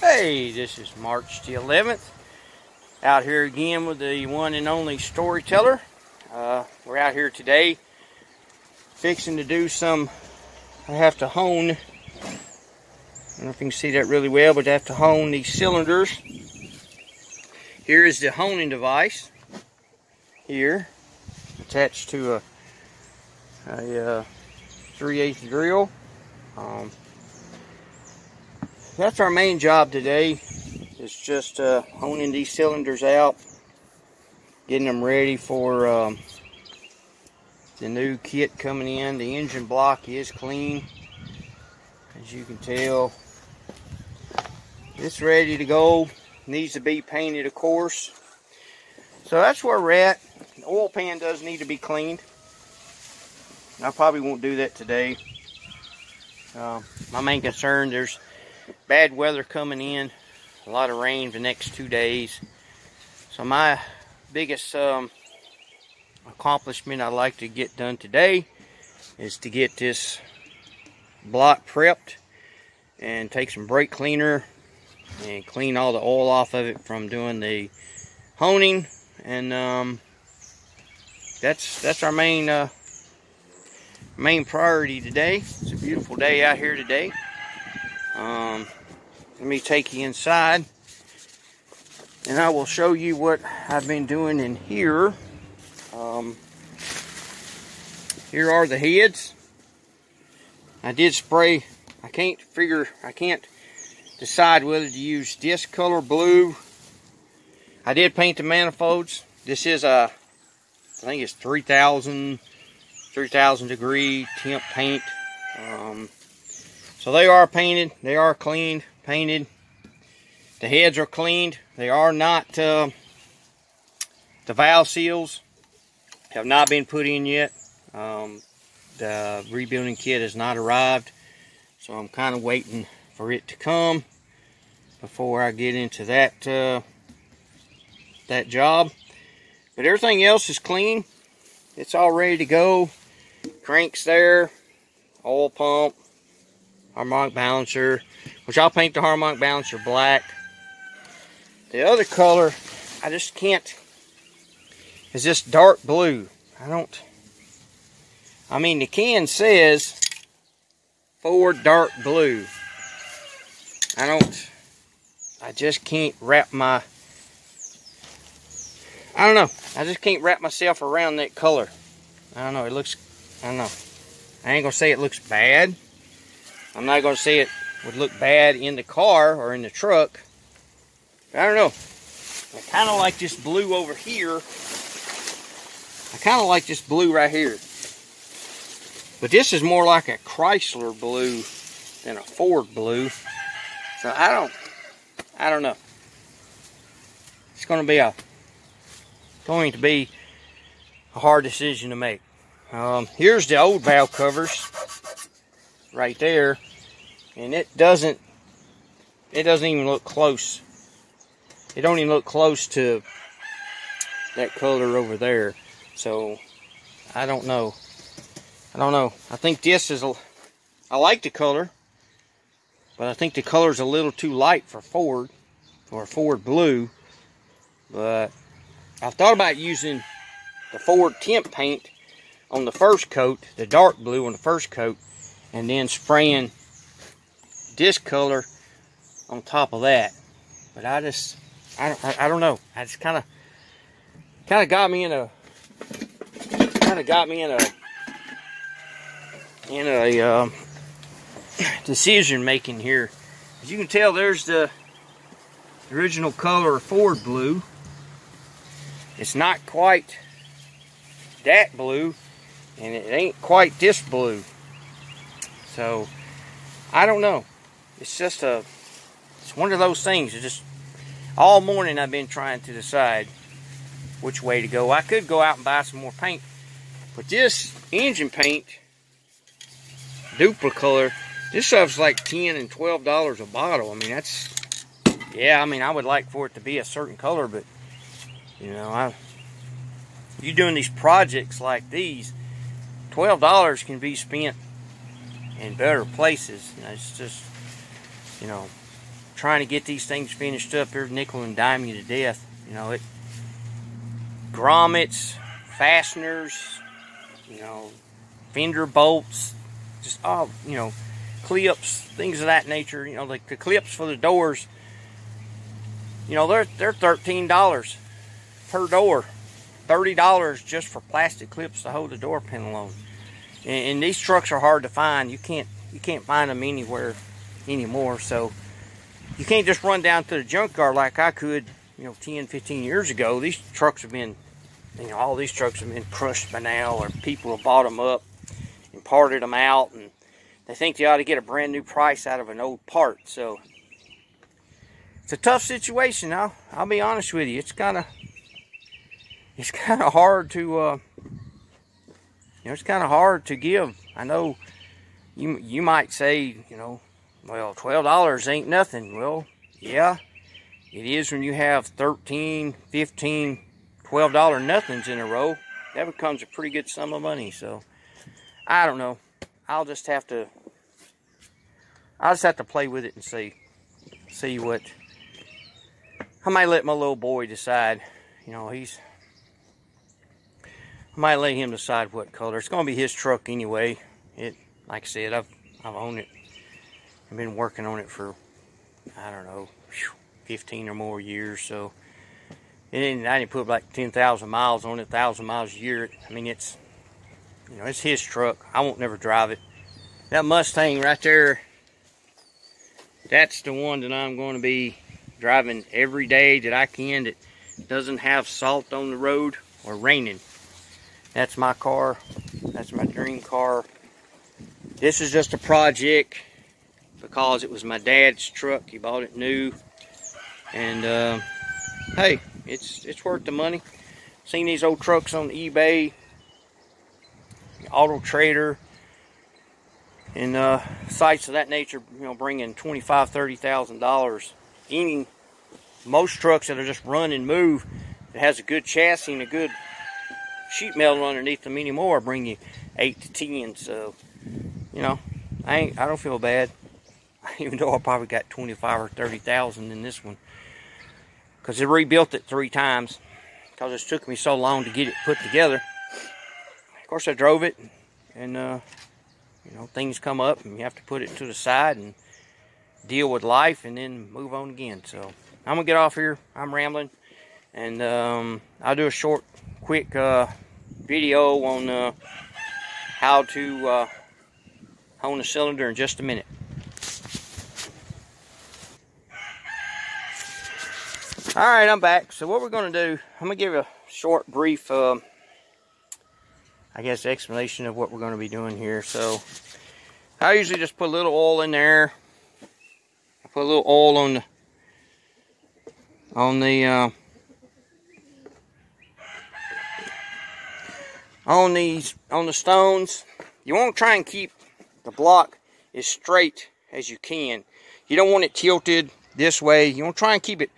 Hey, this is March the 11th. Out here again with the one and only storyteller. We're out here today fixing to do some, I have to hone, I don't know if you can see that really well, but I have to hone these cylinders. Here is the honing device here, attached to a 3/8 drill. That's our main job today. It's just honing these cylinders out, getting them ready for the new kit coming in. The engine block is clean, as you can tell. It's ready to go. Needs to be painted, of course. So that's where we're at. The oil pan does need to be cleaned. I probably won't do that today. My main concern, there's bad weather coming in, a lot of rain the next 2 days. So my biggest accomplishment I'd like to get done today is to get this block prepped and take some brake cleaner and clean all the oil off of it from doing the honing. And that's our main priority today. It's a beautiful day out here today. Let me take you inside and I will show you what I've been doing in here. Here are the heads. I did spray. I can't decide whether to use this color blue. I did paint the manifolds. This is I think it's 3000 degree temp paint. So they are painted, they are cleaned, painted. The heads are cleaned. They are not, the valve seals have not been put in yet. The rebuilding kit has not arrived. So I'm kind of waiting for it to come before I get into that job. But everything else is clean. It's all ready to go. Cranks there, oil pump, harmonic balancer, which I'll paint the harmonic balancer black. The other color, I just can't, is this dark blue. I mean the can says Ford dark blue. I just can't wrap my, I don't know. I just can't wrap myself around that color. I don't know, it looks, I don't know. I ain't gonna say it looks bad. I'm not gonna say it would look bad in the car or in the truck. I don't know. I kind of like this blue over here. I kind of like this blue right here. But this is more like a Chrysler blue than a Ford blue. So I don't know. It's going to be a hard decision to make. Here's the old valve covers right there, and it doesn't even look close. It don't even look close to that color over there. So I don't know. I think this is I like the color, but I think the color's a little too light for Ford, or Ford blue. But I've thought about using the Ford temp paint on the first coat, the dark blue on the first coat, and then spraying this color on top of that. But I don't know. I just kind of got me in a decision making here. As you can tell, there's the original color of Ford blue. It's not quite that blue, and it ain't quite this blue. So I don't know. It's just it's one of those things. It's just all morning I've been trying to decide which way to go. I could go out and buy some more paint, but this engine paint, Duplicolor, this stuff's like $10 and $12 a bottle. I mean, that's, yeah, I mean, I would like for it to be a certain color, but you know, you doing these projects like these, $12 can be spent in better places. You know, it's just, you know, trying to get these things finished up, they're nickel and dime you to death. You know, grommets, fasteners, you know, fender bolts, just all, you know, clips, things of that nature. You know, like the clips for the doors, you know, they're $13 per door, $30 just for plastic clips to hold the door panel on. And these trucks are hard to find. You can't find them anywhere anymore. So you can't just run down to the junkyard like I could, you know, 10, 15 years ago. These trucks have been, you know, all these trucks have been crushed by now, or people have bought them up and parted them out, and they think they ought to get a brand new price out of an old part. So it's a tough situation. I'll be honest with you. It's kind of hard to, you know, it's kind of hard to give. I know you might say, you know, well, $12 ain't nothing. Well, yeah, it is when you have 13, 15, $12 nothings in a row. That becomes a pretty good sum of money. So I don't know. I'll just have to play with it and see what. I might let my little boy decide. You know, I might let him decide what color. It's gonna be his truck anyway. Like I said, I've owned it. I've been working on it for, I don't know, 15 or more years. So I didn't put like 10,000 miles on it, 1,000 miles a year. I mean, it's, you know, it's his truck. I won't never drive it. That Mustang right there, that's the one that I'm going to be driving every day that I can, that doesn't have salt on the road or raining. That's my car. That's my dream car. This is just a project because it was my dad's truck. He bought it new. And hey, it's worth the money. Seen these old trucks on eBay, Auto Trader, and sites of that nature, you know, bringing $25,000, $30,000. Most trucks that are just run and move, that has a good chassis and a good sheet metal underneath them anymore, bring you 8 to 10. So, you know, I don't feel bad, even though I probably got 25 or 30,000 in this one, because they rebuilt it 3 times because it took me so long to get it put together. Of course, I drove it, and you know, things come up and you have to put it to the side and deal with life and then move on again. So I'm gonna get off here. I'm rambling, and I'll do a short, quick video on how to hone a cylinder in just a minute. Alright, I'm back. So what we're going to do, I'm going to give a short, brief, I guess, explanation of what we're going to be doing here. So I usually just put a little oil in there. I put a little oil on the stones. You want to try and keep the block as straight as you can. You don't want it tilted this way. You want to try and keep it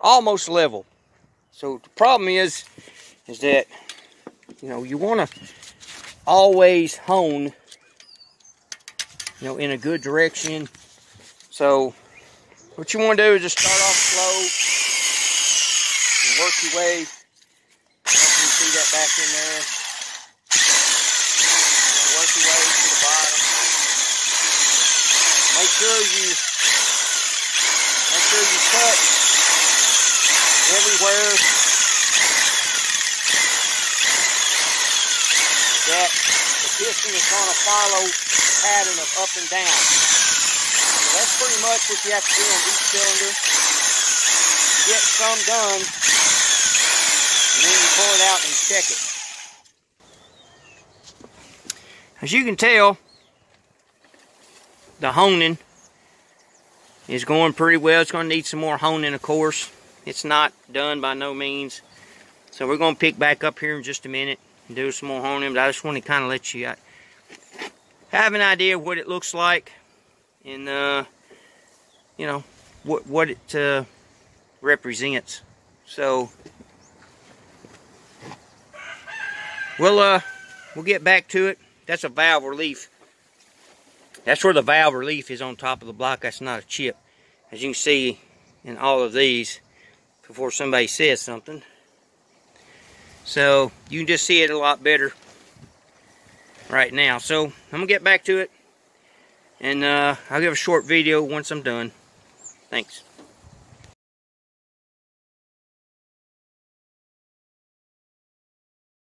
almost level. So the problem is that, you know, you want to always hone, you know, in a good direction. So what you want to do is just start off slow and work your way. You can see that back in there. Work your way to the bottom. Make sure you cut everywhere that the piston is going to follow the pattern of up and down. So that's pretty much what you have to do on each cylinder. Get some done, and then you pull it out and check it. As you can tell, the honing is going pretty well. It's going to need some more honing, of course. It's not done by no means. So we're going to pick back up here in just a minute and do some more honing. But I just want to kind of let you have an idea of what it looks like, and you know, what it represents. So we'll get back to it. That's a valve relief. That's where the valve relief is, on top of the block. That's not a chip. as you can see in all of these before somebody says something. So you can just see it a lot better right now. So I'm gonna get back to it, and I'll give a short video once I'm done. Thanks.